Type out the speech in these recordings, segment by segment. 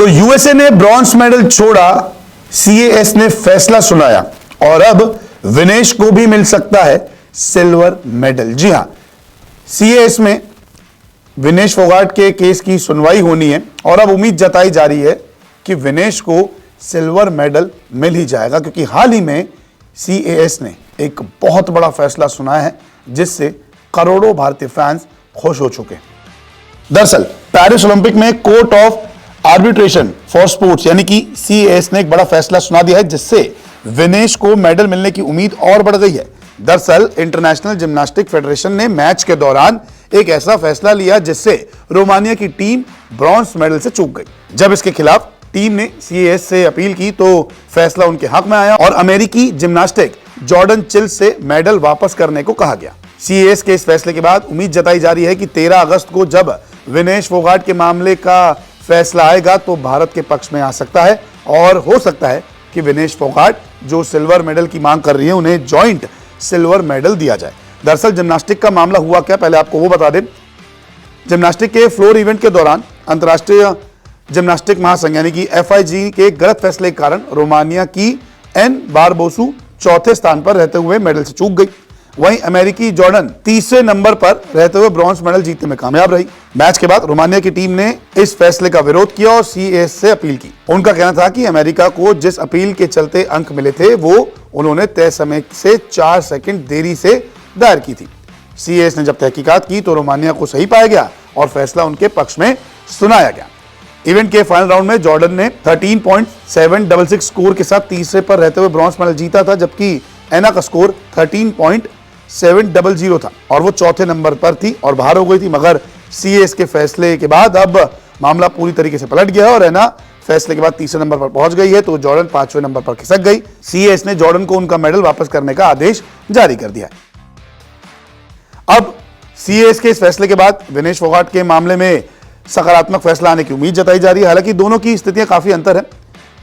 तो यूएसए ने bronze medal छोड़ा, सीएएस ने फैसला सुनाया और अब विनेश को भी मिल सकता है सिल्वर मेडल। जी हां, सीएएस में विनेश फोगाट के केस की सुनवाई होनी है और अब उम्मीद जताई जा रही है कि विनेश को सिल्वर मेडल मिल ही जाएगा, क्योंकि हाल ही में सीएएस ने एक बहुत बड़ा फैसला सुनाया है जिससे करोड़ों भारतीय फैंस खुश हो चुके हैं। दरअसल पेरिस ओलंपिक में court of arbitration for sports यानी कि सीएएस ने एक बड़ा फैसला सुना दिया है जिससे विनेश को मेडल मिलने की उम्मीद और बढ़ गई है। दरअसल इंटरनेशनल जिम्नास्टिक फेडरेशन ने मैच के दौरान एक ऐसा फैसला लिया जिससे रोमानिया की टीम ब्रॉन्ज मेडल से चूक गई। जब इसके खिलाफ टीम ने सीएएस से अपील की तो फैसला उनके हक में आया और अमेरिकी जिम्नास्टिक जॉर्डन चिल्स से मेडल वापस करने को कहा गया। सीएएस के इस फैसले के बाद उम्मीद जताई जा रही है कि 13 अगस्त को जब विनेश फोगाट के मामले का फैसला आएगा तो भारत के पक्ष में आ सकता है और हो सकता है कि विनेश फोगाट जो सिल्वर मेडल की मांग कर रही है उन्हें जॉइंट सिल्वर मेडल दिया जाए। दरअसल जिम्नास्टिक का मामला हुआ क्या, पहले आपको वो बता दें। जिम्नास्टिक के फ्लोर इवेंट के दौरान अंतर्राष्ट्रीय जिम्नास्टिक महासंघ यानी कि एफआईजी के गलत फैसले के कारण रोमानिया की एन बारबोसू चौथे स्थान पर रहते हुए मेडल से चूक गई। वहीं अमेरिकी जॉर्डन तीसरे नंबर पर रहते हुए ब्रॉन्ज मेडल जीतने में कामयाब रही। मैच के बाद रोमानिया की टीम ने इस फैसले का विरोध किया और सीएएस से अपील की। उनका कहना था कि अमेरिका को जिस अपील के चलते अंक मिले थे वो उन्होंने तय समय से 4 सेकंड देरी से दायर की थी। सीएएस ने जब तहकीकात की तो रोमानिया को सही पाया गया और फैसला उनके पक्ष में सुनाया गया। इवेंट के फाइनल राउंड में जॉर्डन ने 13.766 स्कोर के साथ तीसरे पर रहते हुए ब्रॉन्ज मेडल जीता था, जबकि एना का स्कोर 13.700 था और वो चौथे नंबर पर थी और बाहर हो गई थी। मगर सीएएस के फैसले के बाद अब मामला पूरी तरीके से पलट गया है और एना फैसले के बाद तीसरे नंबर पर पहुंच गई है, तो जॉर्डन 5वें नंबर पर खिसक गई। सीएएस ने जॉर्डन को उनका मेडल वापस करने का आदेश जारी कर दिया है। अब सीएएस के इस फैसले के बाद विनेश फोगाट के मामले में सकारात्मक फैसला आने की उम्मीद जताई जा रही है। हालांकि दोनों की स्थितियां काफी अंतर है।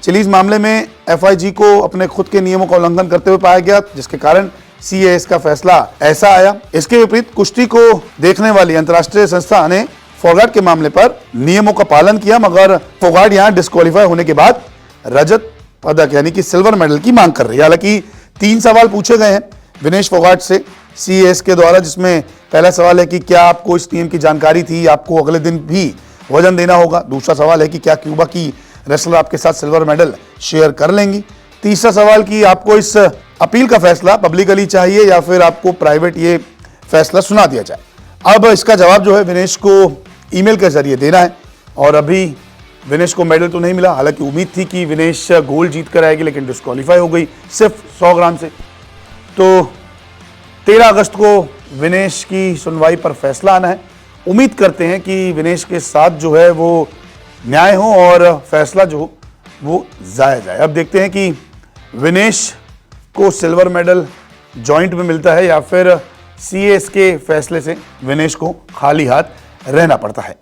चिलीज मामले में एफआईजी को अपने खुद के नियमों का उल्लंघन करते हुए पाया गया, जिसके कारण सीएएस का फैसला ऐसा आया। इसके विपरीत कुश्ती को देखने वाली अंतर्राष्ट्रीय संस्था ने फोगाट के मामले पर नियमों का पालन किया, मगर फोगाट यहां डिस्क्वालीफाई होने के बाद रजत पदक यानी कि सिल्वर मेडल की मांग कर रही है। हालांकि 3 सवाल पूछे गए हैं विनेश फोगाट से सीएएस के द्वारा, जिसमें पहला सवाल है कि क्या आपको इस नियम की जानकारी थी, आपको अगले दिन भी वजन देना होगा। दूसरा सवाल है कि क्या क्यूबा की रेसलर आपके साथ सिल्वर मेडल शेयर कर लेंगी। तीसरा सवाल कि आपको इस अपील का फैसला पब्लिकली चाहिए या फिर आपको प्राइवेट ये फैसला सुना दिया जाए। अब इसका जवाब जो है विनेश को ईमेल के जरिए देना है और अभी विनेश को मेडल तो नहीं मिला। हालांकि उम्मीद थी कि विनेश गोल्ड जीत कर आएगी, लेकिन डिस्क्वालीफाई हो गई सिर्फ 100 ग्राम से। तो 13 अगस्त को विनेश की सुनवाई पर फैसला आना है। उम्मीद करते हैं कि विनेश के साथ जो है वो न्याय हो और फैसला जो हो वो जायज आए। अब देखते हैं कि विनेश को सिल्वर मेडल जॉइंट में मिलता है या फिर सीएएस के फैसले से विनेश को खाली हाथ रहना पड़ता है।